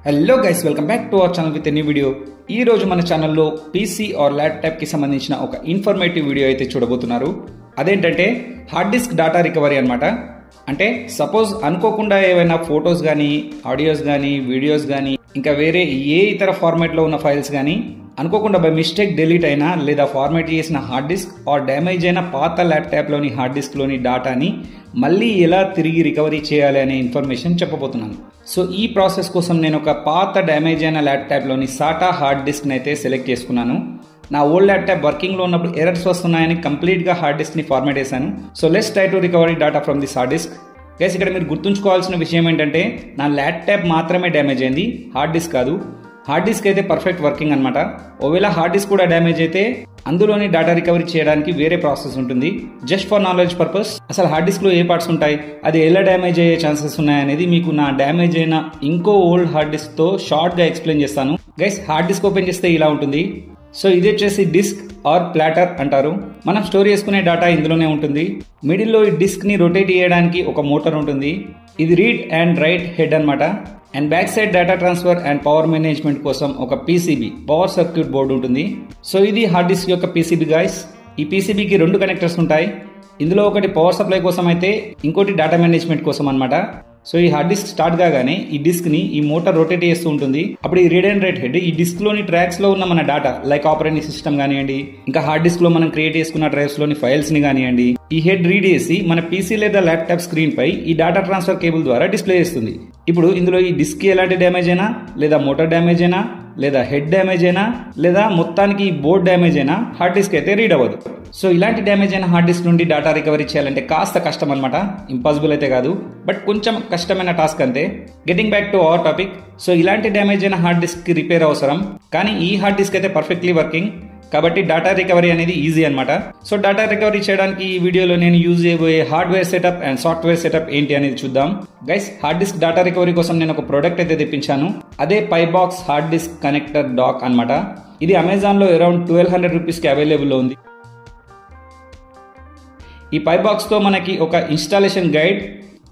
Hello guys, welcome back to our channel with new video. ఈ రోజు మన ఛానల్లో పీసీ ఆర్ ల్యాప్టాప్ కి సంబంధించిన ఒక ఇన్ఫర్మేటివ్ వీడియో అయితే చూడబోతున్నారు. అదేంటంటే హార్డ్ డిస్క్ డేటా రికవరీ అనమాట. అంటే సపోజ్ అనుకోకుండా ఏవైనా ఫొటోస్ కానీ, ఆడియోస్ కానీ, వీడియోస్ కానీ, ఇంకా వేరే ఏ ఇతర ఫార్మాట్లో ఉన్న ఫైల్స్ కానీ అనుకోకుండా బై మిస్టేక్ డిలీట్ అయినా లేదా ఫార్మాట్ చేసిన హార్డ్ డిస్క్ ఆర్ డ్యామేజ్ అయిన పాత ల్యాప్టాప్లోని హార్డ్ డిస్క్లోని డేటాని మళ్ళీ ఎలా తిరిగి రికవరీ చేయాలి అనే ఇన్ఫర్మేషన్ చెప్పబోతున్నాను. సో ఈ ప్రాసెస్ కోసం నేను ఒక పాత డ్యామేజ్ అయిన ల్యాప్టాప్లోని సాటా హార్డ్ డిస్క్ని అయితే సెలెక్ట్ చేసుకున్నాను. నా ఓల్డ్ ల్యాప్టాప్ వర్కింగ్లో ఉన్నప్పుడు ఎర్రర్స్ వస్తున్నాయని కంప్లీట్గా హార్డ్ డిస్క్ని ఫార్మాట్ చేశాను. So let's try to recovery data from this hard disk. Guys, ఇక్కడ మీరు గుర్తుంచుకోవాల్సిన విషయం ఏంటంటే నా ల్యాప్టాప్ మాత్రమే డ్యామేజ్ అయింది, హార్డ్ డిస్క్ కాదు. హార్డ్ డిస్క్ అయితే పర్ఫెక్ట్ వర్కింగ్ అనమాట. ఒకవేళ హార్డ్ డిస్క్ కూడా డ్యామేజ్ అయితే అందులోని డేటా రికవరీ చేయడానికి వేరే ప్రాసెస్ ఉంటుంది. జస్ట్ ఫర్ నాలెడ్జ్ పర్పస్, అసలు హార్డ్ డిస్క్ లో ఏ పార్ట్స్ ఉంటాయి, అది ఎలా డ్యామేజ్ అయ్యే ఛాన్సెస్ ఉన్నాయనేది మీకు నా డ్యామేజ్ అయిన ఇంకో ఓల్డ్ హార్డ్ డిస్క్ తో షార్ట్ గా ఎక్స్ప్లెయిన్ చేస్తాను. గైస్, హార్డ్ డిస్క్ ఓపెన్ చేస్తే ఇలా ఉంటుంది. సో ఇది వచ్చేసి డిస్క్ ఆర్ ప్లాటర్ అంటారు. మనం స్టోర్ చేసుకునే డేటా ఇందులోనే ఉంటుంది. మిడిల్లో ఈ డిస్క్ ని రొటేట్ చేయడానికి ఒక మోటార్ ఉంటుంది. ఇది రీడ్ అండ్ రైట్ హెడ్ అనమాట. And back side data transfer and power management కోసం ఒక పీసీబీ పవర్ సర్క్యూట్ బోర్డు ఉంటుంది. సో ఇది హార్డ్ డిస్క్ యొక్క పీసీబీ గాయస్. ఈ పీసీబీకి రెండు కనెక్టర్స్ ఉంటాయి. ఇందులో ఒకటి పవర్ సప్లై కోసం అయితే ఇంకోటి డేటా మేనేజ్మెంట్ కోసం అనమాట. సో ఈ హార్డ్ డిస్క్ స్టార్ట్ కాగానే ఈ డిస్క్ ని ఈ మోటార్ రొటేట్ చేస్తూ ఉంటుంది. అప్పుడు ఈ రీడ్ అండ్ రైట్ హెడ్ ఈ డిస్క్ లోని ట్రాక్స్ లో ఉన్న మన డేటా లైక్ ఆపరేటింగ్ సిస్టమ్ కానివ్వండి, ఇంకా హార్డ్ డిస్క్ లో మనం క్రియేట్ చేసుకున్న డ్రైవ్స్ లోని ఫైల్స్ ని కానివ్వండి, ఈ హెడ్ రీడ్ చేసి మన పీసీ లేదా ల్యాప్టాప్ స్క్రీన్ పై ఈ డేటా ట్రాన్స్ఫర్ కేబుల్ ద్వారా డిస్ప్లే చేస్తుంది. ఇప్పుడు ఇందులో ఈ డిస్క్ కి ఎలాంటి డ్యామేజ్ అయినా, లేదా మోటార్ డ్యామేజ్ అయినా, లేదా హెడ్ డ్యామేజ్ అయినా, లేదా మొత్తానికి బోర్డ్ డ్యామేజ్ అయినా హార్డ్ డిస్క్ అయితే రీడ్ అవ్వదు. సో ఇలాంటి డ్యామేజ్ అయిన హార్డ్ డిస్క్ నుండి డేటా రికవరీ చేయాలంటే కాస్త కష్టం అనమాట. ఇంపాసిబుల్ అయితే కాదు, బట్ కొంచెం కష్టమైన టాస్క్ అంతే. Getting back to our topic. So ఇలాంటి డ్యామేజ్ అయిన హార్డ్ డిస్క్ కి రిపేర్ అవసరం, కానీ ఈ హార్డ్ డిస్క్ అయితే పర్ఫెక్ట్లీ వర్కింగ్ కాబట్టి డేటా రికవరీ అనేది ఈజీ అనమాట. సో డేటా రికవరీ చేయడానికి ఈ వీడియోలో నేను యూజ్ చేయబోయే hardware setup and software setup ఏంటి అనేది చూద్దాం. Guys, hard disk data recovery కోసం నేను ఒక ప్రోడక్ట్ అయితే తెప్పించాను. అదే పైబాక్స్ హార్డ్ డిస్క్ కనెక్టర్ డాక్ అనమాట. ఇది అమెజాన్ లో అరౌండ్ 1200 రూపీస్ కి అవైలబుల్ లో ఉంది. ఈ పైబాక్స్ తో మనకి ఒక installation guide,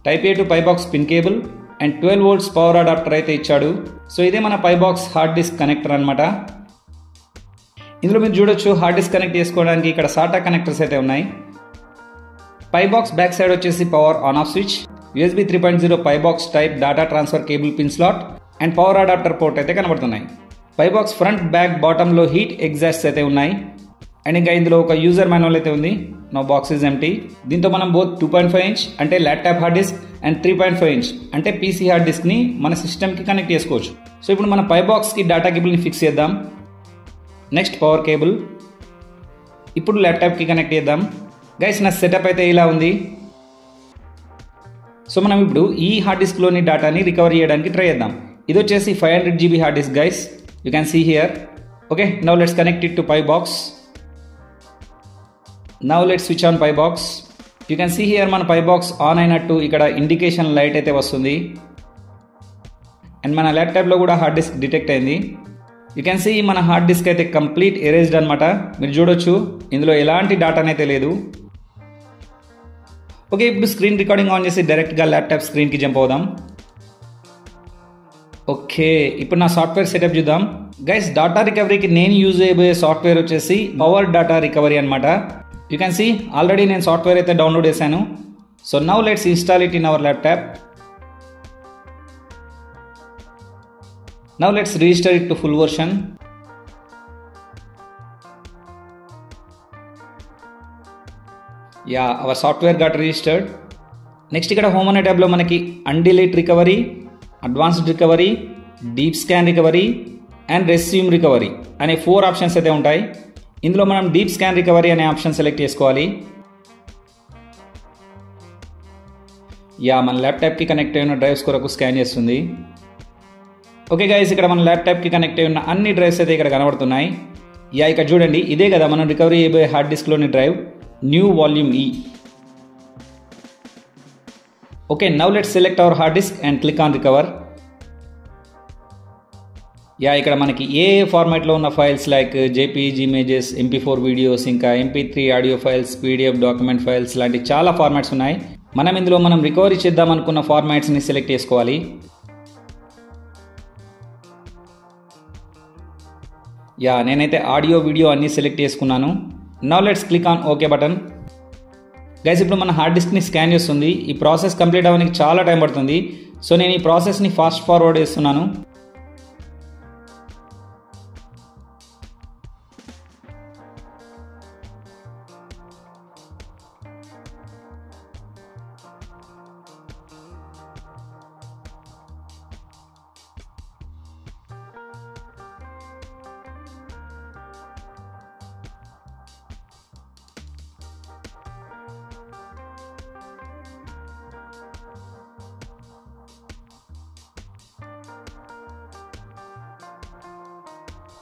type A to PiBox pin cable and 12 volts power adapter అయితే ఇచ్చాడు. సో ఇదే మన పైబాక్స్ హార్డ్ డిస్క్ కనెక్టర్ అనమాట. ఇందులో మీరు చూడొచ్చు హార్డ్ డిస్క్ కనెక్ట్ చేసుకోవడానికి ఇక్కడ సాటా కనెక్టర్స్ అయితే ఉన్నాయి. పైబాక్స్ బ్యాక్ సైడ్ వచ్చేసి power on off switch, USB 3.0 PiBox type data transfer cable pin slot and power adapter port అయితే కనబడుతున్నాయి. పైబాక్స్ ఫ్రంట్, బ్యాక్, బాటమ్ లో హీట్ ఎగ్జాస్ట్ అయితే ఉన్నాయి. అండ్ ఇంకా ఇందులో ఒక యూజర్ మాన్యువల్ అయితే ఉంది. No box is empty. దీంతో మనం బోత్ 2.5 inch అంటే laptop hard disk and 3.5 inch అంటే పీసీ హార్డ్ డిస్క్ ని మన సిస్టమ్ కి కనెక్ట్ చేసుకోవచ్చు. సో ఇప్పుడు మన పైబాక్స్ కి డేటా కేబుల్ ని ఫిక్స్ చేద్దాం. Next power cable. ఇప్పుడు ల్యాప్టాప్ కి కనెక్ట్ చేద్దాం. గైస్, నా సెటప్ అయితే ఇలా ఉంది. సో మనం ఇప్పుడు ఈ హార్డ్ డిస్క్ లోని డేటాని రికవర్ చేయడానికి ట్రై చేద్దాం. ఇది వచ్చేసి 500 GB hard disk guys. You can see here. Okay, now let's connect it to PiBox. Now let's switch on Pybox. You can see here మన Pybox ఆన్ అయినట్టు ఇక్కడ ఇండికేషన్ లైట్ అయితే వస్తుంది. అండ్ మన ల్యాప్టాప్లో కూడా హార్డ్ డిస్క్ డిటెక్ట్ అయింది. You can see మన హార్డ్ డిస్క్ అయితే కంప్లీట్ ఎరేజ్డ్ అనమాట. మీరు చూడొచ్చు ఇందులో ఎలాంటి డేటా అయితే లేదు. ఓకే, ఇప్పుడు స్క్రీన్ రికార్డింగ్ ఆన్ చేసి డైరెక్ట్గా ల్యాప్టాప్ స్క్రీన్కి జంప్ అవుదాం. ఓకే, ఇప్పుడు నా సాఫ్ట్వేర్ సెటప్ చూద్దాం. గైస్, డేటా రికవరీకి నేను యూజ్ చేయబోయే సాఫ్ట్వేర్ వచ్చేసి పవర్ డేటా రికవరీ అనమాట. యూ క్యాన్ సీ ఆల్రెడీ నేను సాఫ్ట్వేర్ అయితే డౌన్లోడ్ చేశాను. So now let's install it in our laptop. Now let's register it to full version. Yeah, our software got registered. Next ఇక్కడ home అనే ట్యాబ్లో మనకి undelete recovery, advanced recovery, deep scan recovery and resume recovery అనే 4 options అయితే ఉంటాయి. ఇందులో మనం deep scan recovery అనే ఆప్షన్ సెలెక్ట్ చేసుకోవాలి. యా, మన ల్యాప్టాప్కి కనెక్ట్ అయిన డ్రైవ్స్ కొరకు స్కాన్ చేస్తుంది. ఓకే గైస్, ఇక్కడ మన ల్యాప్టాప్కి కనెక్ట్ అయి ఉన్న అన్ని డ్రైవ్స్ అయితే ఇక్కడ కనబడుతున్నాయి. యా, ఇక్కడ చూడండి, ఇదే కదా మనం రికవరీ అయిపోయే హార్డ్ డిస్క్లోని డ్రైవ్, న్యూ వాల్యూమ్ ఈ. Okay, now let's select hour hard disk and click on recover. Yeah, ఇక్కడ మనకి ఏ ఫార్మాట్లో ఉన్న files like JPG images, MP4 videos, ఇంకా MP3 audio files, PDF document files లాంటి చాలా ఫార్మాట్స్ ఉన్నాయి. మనం ఇందులో రికవరీ చేద్దాం అనుకున్న ఫార్మాట్స్ని సెలెక్ట్ చేసుకోవాలి. యా నేనైతే ఆడియో వీడియో అన్నీ సెలెక్ట్ చేసుకున్నాను. Now let's click on okay button. Guys ఇప్పుడు మన హార్డ్ డిస్క్ని స్కాన్ చేస్తుంది. ఈ ప్రాసెస్ కంప్లీట్ అవ్వడానికి చాలా టైం పడుతుంది. సో నేను ఈ ప్రాసెస్ని ఫాస్ట్ ఫార్వర్డ్ చేస్తున్నాను.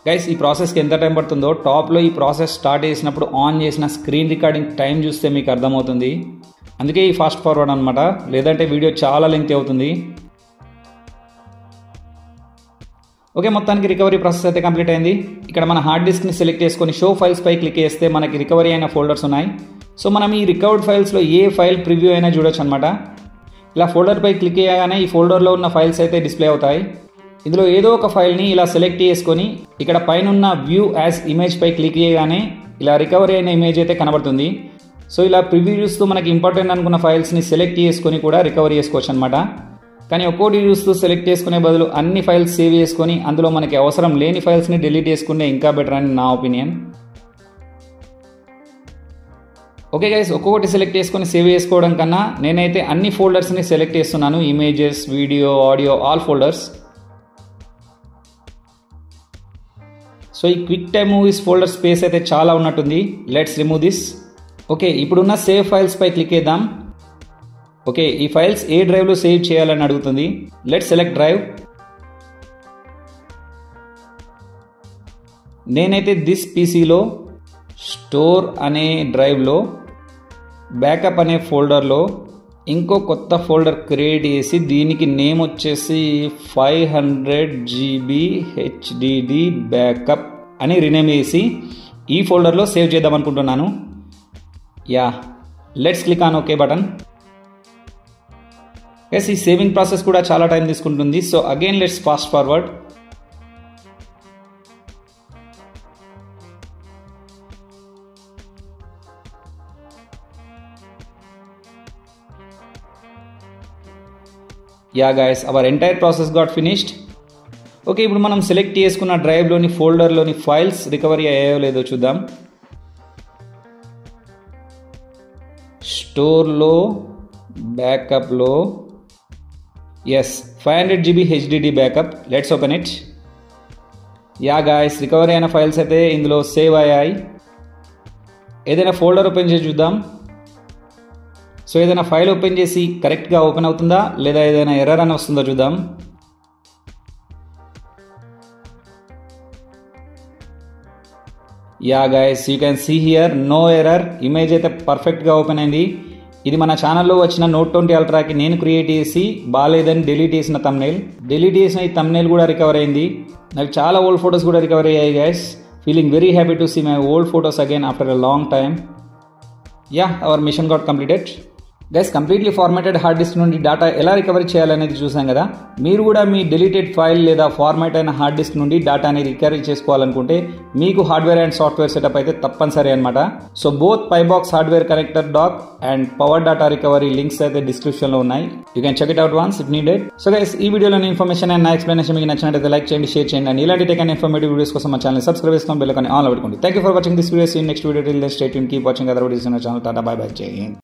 గైస్ ఈ ప్రాసెస్కి ఎంత టైం పడుతుందో టాప్లో ఈ ప్రాసెస్ స్టార్ట్ చేసినప్పుడు ఆన్ చేసిన స్క్రీన్ రికార్డింగ్ టైం చూస్తే మీకు అర్థమవుతుంది. అందుకే ఈ ఫాస్ట్ ఫార్వర్డ్ అనమాట, లేదంటే వీడియో చాలా లెంగ్తీ అవుతుంది. ఓకే, మొత్తానికి రికవరీ ప్రాసెస్ అయితే కంప్లీట్ అయింది. ఇక్కడ మన హార్డ్ డిస్క్ని సెలెక్ట్ చేసుకొని షో ఫైల్స్ పై క్లిక్ చేస్తే మనకి రికవరీ అయిన ఫోల్డర్స్ ఉన్నాయి. సో మనం ఈ రికవర్డ్ ఫైల్స్లో ఏ ఫైల్ ప్రివ్యూ అయినా చూడొచ్చు అనమాట. ఇలా ఫోల్డర్ పై క్లిక్ చేయగానే ఈ ఫోల్డర్లో ఉన్న ఫైల్స్ అయితే డిస్ప్లే అవుతాయి. ఇందులో ఏదో ఒక ఫైల్ని ఇలా సెలెక్ట్ చేసుకొని ఇక్కడ పైన ఉన్న వ్యూ యాజ్ ఇమేజ్ పై క్లిక్ చేయగానే ఇలా రికవరీ అయిన ఇమేజ్ అయితే కనబడుతుంది. సో ఇలా ప్రివ్యూ చూస్తూ మనకి ఇంపార్టెంట్ అనుకున్న ఫైల్స్ని సెలెక్ట్ చేసుకొని కూడా రికవరీ చేసుకోవచ్చు అనమాట. కానీ ఒక్కోటి చూస్తూ సెలెక్ట్ చేసుకునే బదులు అన్ని ఫైల్స్ సేవ్ చేసుకొని అందులో మనకి అవసరం లేని ఫైల్స్ని డిలీట్ చేసుకుంటే ఇంకా బెటర్ అని నా ఒపీనియన్. ఓకే గైస్, ఒక్కొక్కటి సెలెక్ట్ చేసుకొని సేవ్ చేసుకోవడం కన్నా నేనైతే అన్ని ఫోల్డర్స్ని సెలెక్ట్ చేస్తున్నాను. Images, video, audio, all folders. So ఈ quick time movies folder space అయితే చాలా ఉన్నట్టుంది. Let's remove this. ఓకే, ఇప్పుడున్న సేవ్ ఫైల్స్ పై క్లిక్ చేద్దాం. ఓకే, ఈ ఫైల్స్ ఏ డ్రైవ్లో సేవ్ చేయాలని అడుగుతుంది. Let's select drive. నేనైతే దిస్ పీసీలో స్టోర్ అనే డ్రైవ్లో బ్యాకప్ అనే ఫోల్డర్లో ఇంకో కొత్త ఫోల్డర్ క్రియేట్ చేసి దీనికి నేమ్ వచ్చేసి 500 GB HDD బ్యాకప్ అని రీనేమ్ చేసి ఈ ఫోల్డర్లో సేవ్ చేద్దాం అనుకుంటున్నాను. Yeah let's click on okay button. Yes, ఈ సేవింగ్ ప్రాసెస్ కూడా చాలా టైం తీసుకుంటుంది. So again let's fast forward. Yeah guys, our entire process got finished. Okay, ఇప్పుడు మనం సెలెక్ట్ చేసుకున్న డ్రైవ్లోని ఫోల్డర్లోని ఫైల్స్ రికవరీ అయ్యాయో లేదో చూద్దాం. స్టోర్లో బ్యాకప్లో ఎస్ 500 GB HDD backup. Let's open it. Yeah guys, recovery అయిన ఫైల్స్ అయితే ఇందులో సేవ్ అయ్యాయి. ఏదైనా ఫోల్డర్ ఓపెన్ చేసి చూద్దాం. సో ఏదైనా ఫైల్ ఓపెన్ చేసి కరెక్ట్గా ఓపెన్ అవుతుందా లేదా ఏదైనా ఎర్రర్ అని వస్తుందో చూద్దాం. Yeah guys, you can see here no error. Image అయితే పర్ఫెక్ట్గా ఓపెన్ అయింది. ఇది మన ఛానల్లో వచ్చిన Note 20 Ultraకి నేను క్రియేట్ చేసి బాగాలేదని డిలీట్ చేసిన తమ్నైల్. డిలీట్ చేసిన ఈ తమ్నైల్ కూడా రికవర్ అయింది. నాకు చాలా ఓల్డ్ ఫొటోస్ కూడా రికవర్ అయ్యాయి guys. Feeling very happy to see my old photos again after a long time. Yeah, our mission got completed. Guys, completely formatted hard disk నుండి data ఎలా రికవరీ చేయాలనేది చూసాం కదా. మీరు కూడా మీ డిలీటెడ్ ఫైల్ లేదా ఫార్మాట్ అయిన హార్డ్ డిస్క్ నుండి డేటాని రికవరీ చేసుకోవాలనుకుంటే మీకు హార్డ్వేర్ అండ్ సాఫ్ట్వేర్ సెటప్ అయితే తప్పనిసరి అనమాట. So both PiBox hardware connector dock and power data recovery links అయితే డిస్క్రిప్షన్లో ఉన్నాయి. You can check it out once if needed. So guys, ఈ వీడియోలోని ఇన్ఫర్మేషన్ అండ్ నా ఎక్స్ప్లెనేషన్ మీకు నచ్చినట్లయితే లైక్ చేయండి, షేర్ చేయండి. అండ్ ఇలాంటి టెక్ అండ్ ఇన్ఫర్మేటివ్ వీడియోస్ కోసం మా ఛానల్ సబ్స్క్రైబ్ చేసుకొని బెల్ ఐకాన్ ఆన్ పెట్టుకోండి. Thank you for watching this videos. In next video till then stay tuned, keep watching other videos in our channel. Tata, bye bye, జై హింద్.